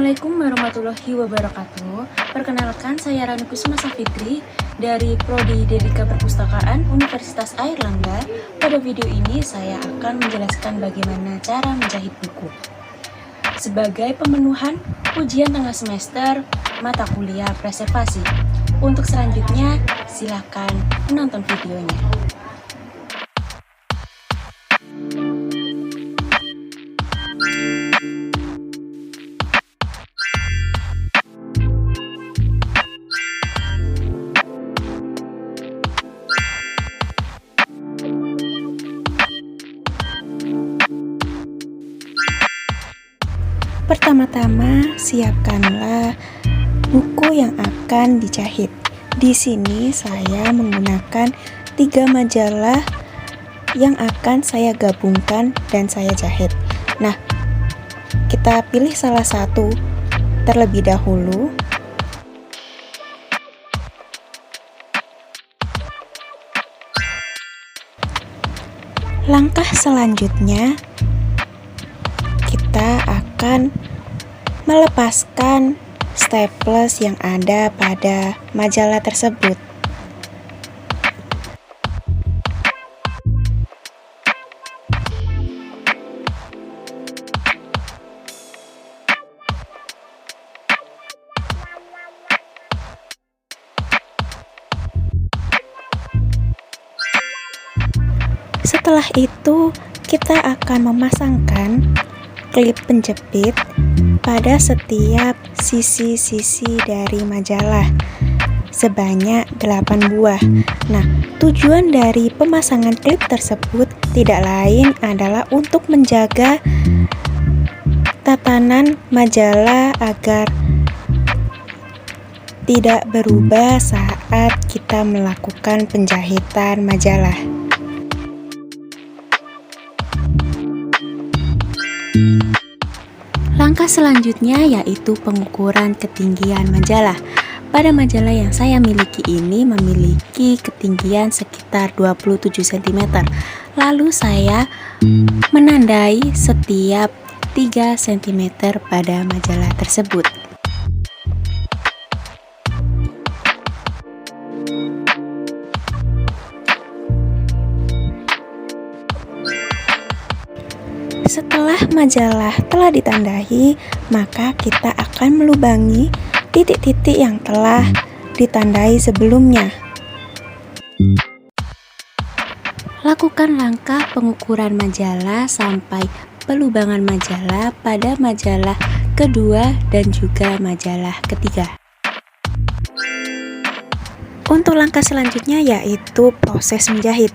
Assalamualaikum warahmatullahi wabarakatuh. Perkenalkan, saya Rani Kusuma Safitri dari Prodi Dedika Perpustakaan Universitas Airlangga. Pada video ini saya akan menjelaskan bagaimana cara menjahit buku sebagai pemenuhan ujian tengah semester mata kuliah preservasi. Untuk selanjutnya, silakan menonton videonya. Pertama-tama, siapkanlah buku yang akan dijahit. Di sini saya menggunakan 3 majalah yang akan saya gabungkan dan saya jahit. Nah, kita pilih salah satu terlebih dahulu. Langkah selanjutnya, kita akan melepaskan staples yang ada pada majalah tersebut. Setelah itu, kita akan memasangkan klip penjepit pada setiap sisi-sisi dari majalah sebanyak 8 buah. Nah, tujuan dari pemasangan klip tersebut tidak lain adalah untuk menjaga tatanan majalah agar tidak berubah saat kita melakukan penjahitan majalah. Langkah selanjutnya yaitu pengukuran ketinggian majalah. Pada majalah yang saya miliki ini memiliki ketinggian sekitar 27 cm. Lalu saya menandai setiap 3 cm pada majalah tersebut. Setelah majalah telah ditandai, maka kita akan melubangi titik-titik yang telah ditandai sebelumnya. Lakukan langkah pengukuran majalah sampai pelubangan majalah pada majalah kedua dan juga majalah ketiga. Untuk langkah selanjutnya yaitu proses menjahit.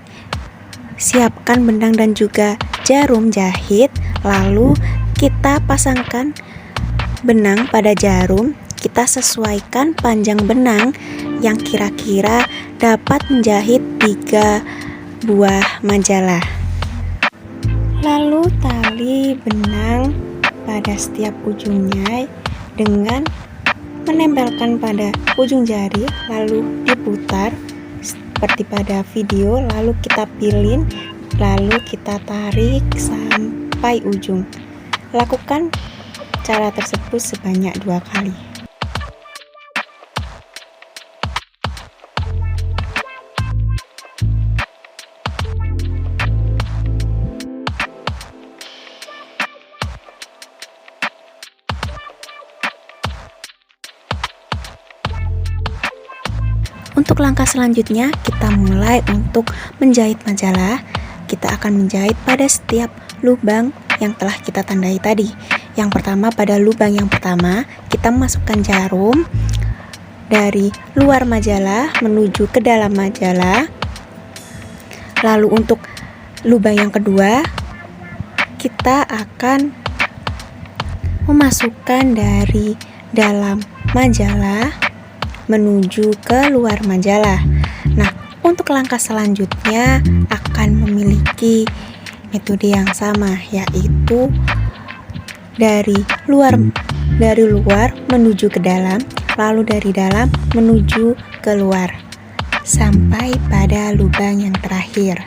Siapkan benang dan juga jarum jahit, lalu kita pasangkan benang pada jarum. Kita sesuaikan panjang benang yang kira-kira dapat menjahit 3 buah majalah. Lalu tali benang pada setiap ujungnya dengan menempelkan pada ujung jari, lalu diputar seperti pada video, lalu kita pilin, lalu kita tarik sampai ujung. Lakukan cara tersebut sebanyak 2 kali. Untuk langkah selanjutnya, kita mulai untuk menjahit majalah. Kita akan menjahit pada setiap lubang yang telah kita tandai tadi. Yang pertama, pada lubang yang pertama, kita masukkan jarum dari luar majalah menuju ke dalam majalah. Lalu untuk lubang yang kedua, kita akan memasukkan dari dalam majalah menuju ke luar majalah. Nah, untuk langkah selanjutnya akan memiliki metode yang sama, yaitu dari luar menuju ke dalam, lalu dari dalam menuju keluar sampai pada lubang yang terakhir.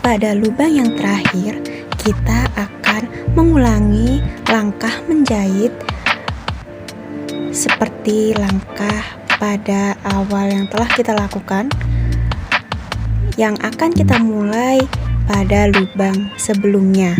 pada lubang yang terakhir, kita akan mengulangi langkah menjahit seperti langkah pada awal yang telah kita lakukan, yang akan kita mulai pada lubang sebelumnya.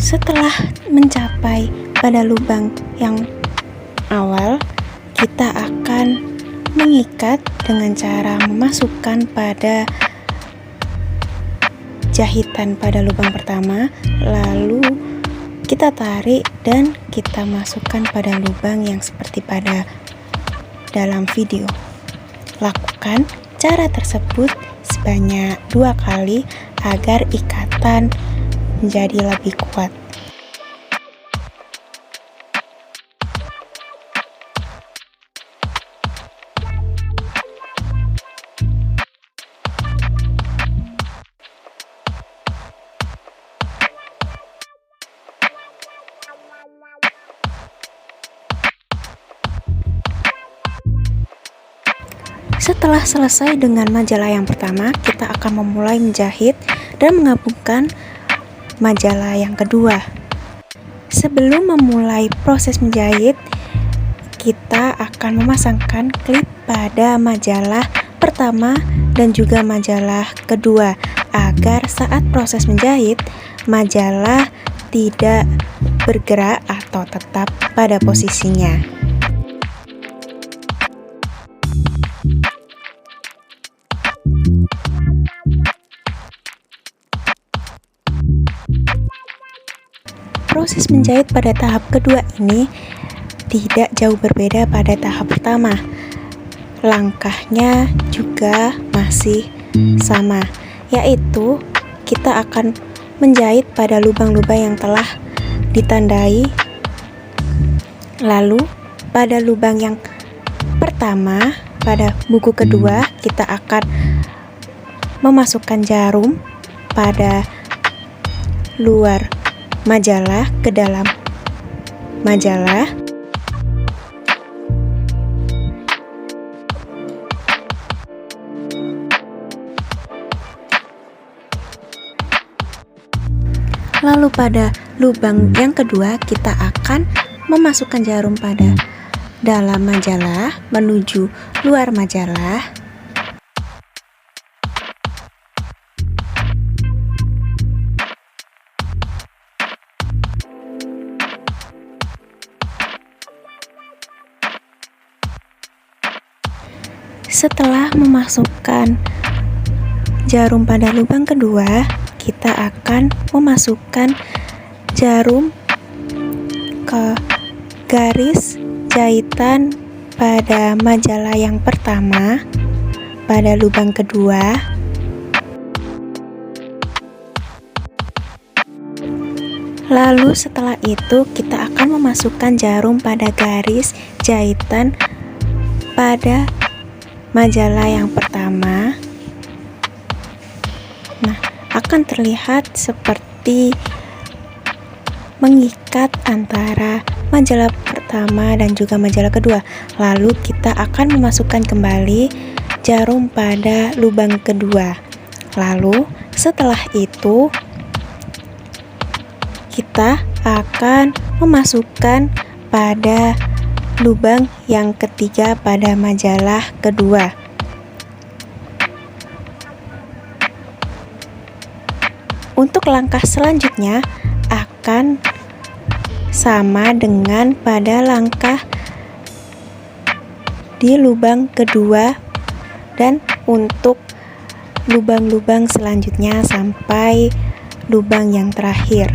Setelah mencapai pada lubang yang awal, kita akan mengikat dengan cara memasukkan pada jahitan pada lubang pertama, lalu kita tarik dan kita masukkan pada lubang yang seperti pada dalam video. Lakukan cara tersebut sebanyak 2 kali agar ikatan menjadi lebih kuat. Setelah selesai dengan majalah yang pertama, kita akan memulai menjahit dan menggabungkan majalah yang kedua. Sebelum memulai proses menjahit, kita akan memasangkan klip pada majalah pertama dan juga majalah kedua agar saat proses menjahit, majalah tidak bergerak atau tetap pada posisinya. Proses menjahit pada tahap kedua ini tidak jauh berbeda pada tahap pertama. Langkahnya juga masih sama, yaitu kita akan menjahit pada lubang-lubang yang telah ditandai. Lalu pada lubang yang pertama, pada buku kedua, kita akan memasukkan jarum pada luar majalah ke dalam majalah. Lalu pada lubang yang kedua, kita akan memasukkan jarum pada dalam majalah menuju luar majalah. Setelah memasukkan jarum pada lubang kedua, kita akan memasukkan jarum ke garis jahitan pada majalah yang pertama pada lubang kedua. Lalu setelah itu kita akan memasukkan jarum pada garis jahitan pada majalah yang pertama. Nah, akan terlihat seperti mengikat antara majalah pertama dan juga majalah kedua. Lalu kita akan memasukkan kembali jarum pada lubang kedua. Lalu setelah itu kita akan memasukkan pada lubang yang ketiga pada majalah kedua. Untuk langkah selanjutnya akan sama dengan pada langkah di lubang kedua dan untuk lubang-lubang selanjutnya sampai lubang yang terakhir.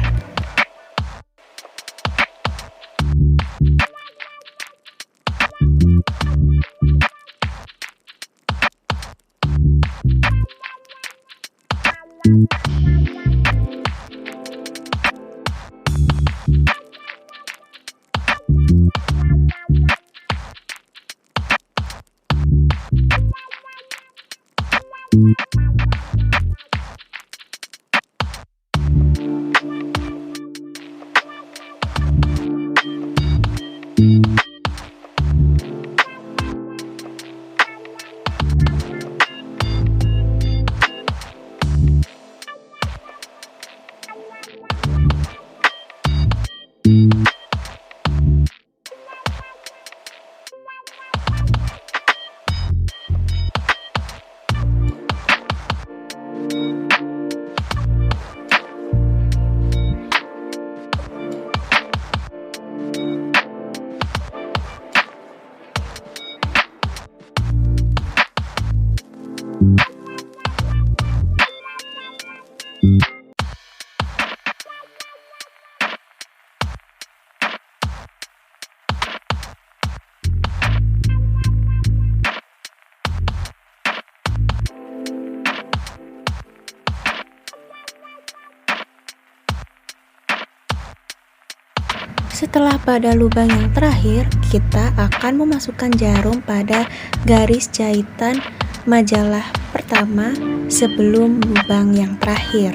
Setelah pada lubang yang terakhir, kita akan memasukkan jarum pada garis jahitan majalah pertama sebelum lubang yang terakhir.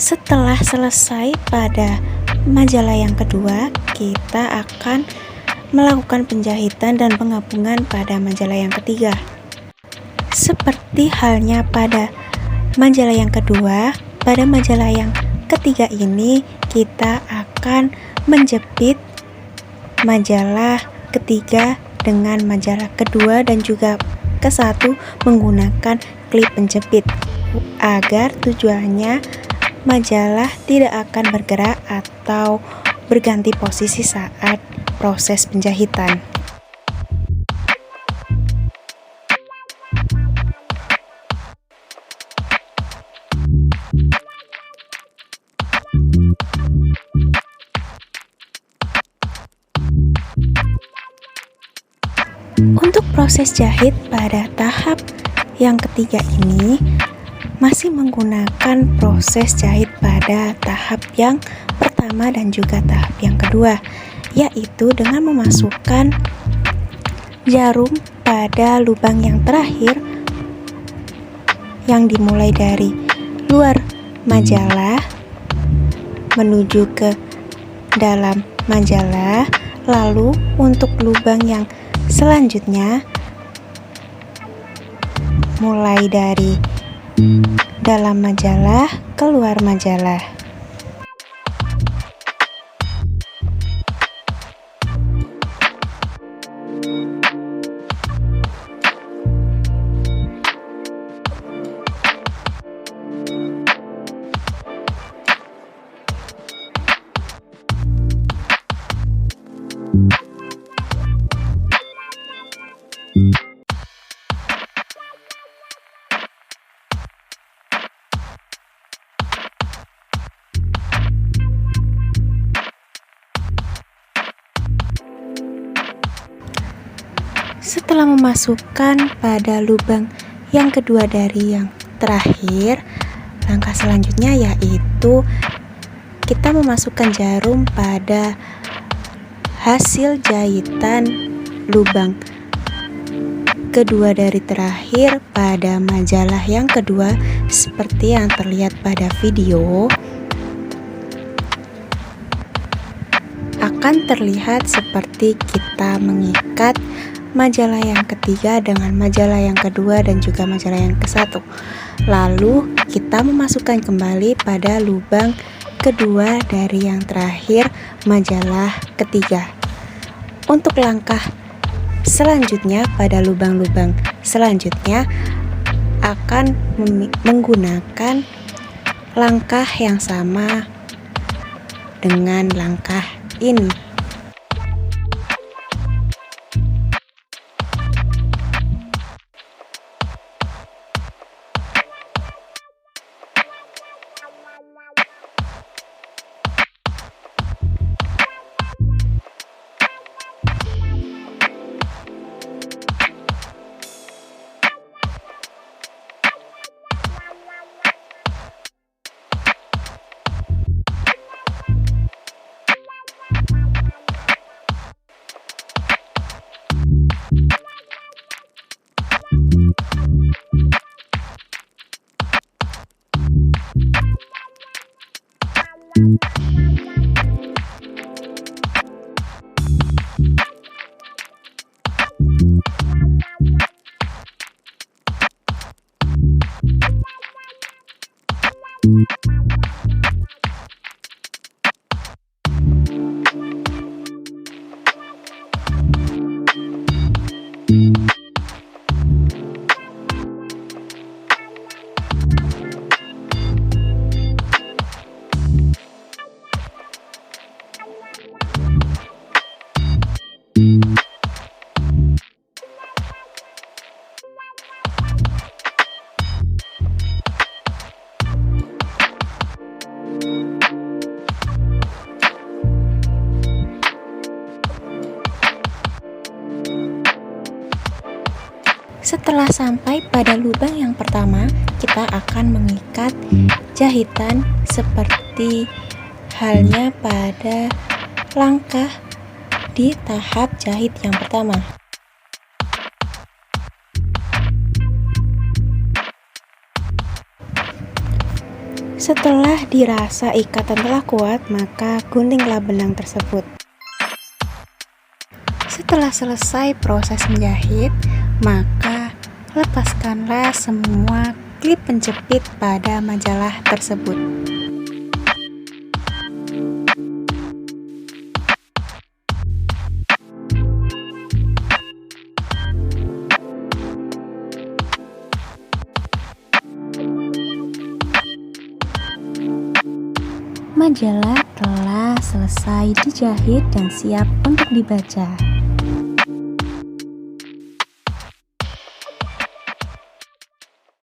Setelah selesai pada majalah yang kedua, kita akan melakukan penjahitan dan penggabungan pada majalah yang ketiga. Seperti halnya pada majalah yang kedua, pada majalah yang ketiga ini kita akan menjepit majalah ketiga dengan majalah kedua dan juga ke satu menggunakan klip penjepit, agar tujuannya majalah tidak akan bergerak atau berganti posisi saat proses penjahitan. Untuk proses jahit pada tahap yang ketiga ini masih menggunakan proses jahit pada tahap yang pertama dan juga tahap yang kedua, yaitu dengan memasukkan jarum pada lubang yang terakhir yang dimulai dari luar majalah menuju ke dalam majalah. Lalu untuk lubang yang selanjutnya mulai dari dalam majalah keluar majalah. Setelah memasukkan pada lubang yang kedua dari yang terakhir, langkah selanjutnya yaitu kita memasukkan jarum pada hasil jahitan lubang kedua dari terakhir pada majalah yang kedua, seperti yang terlihat pada video. Akan terlihat seperti kita mengikat majalah yang ketiga dengan majalah yang kedua dan juga majalah yang ke satu. Lalu kita memasukkan kembali pada lubang kedua dari yang terakhir majalah ketiga. Untuk langkah selanjutnya pada lubang-lubang selanjutnya akan menggunakan langkah yang sama dengan langkah ini. Setelah sampai pada lubang yang pertama, kita akan mengikat jahitan seperti halnya pada langkah di tahap jahit yang pertama. Setelah dirasa ikatan telah kuat, maka guntinglah benang tersebut. Setelah selesai proses menjahit, maka lepaskanlah semua klip penjepit pada majalah tersebut. Majalah telah selesai dijahit dan siap untuk dibaca.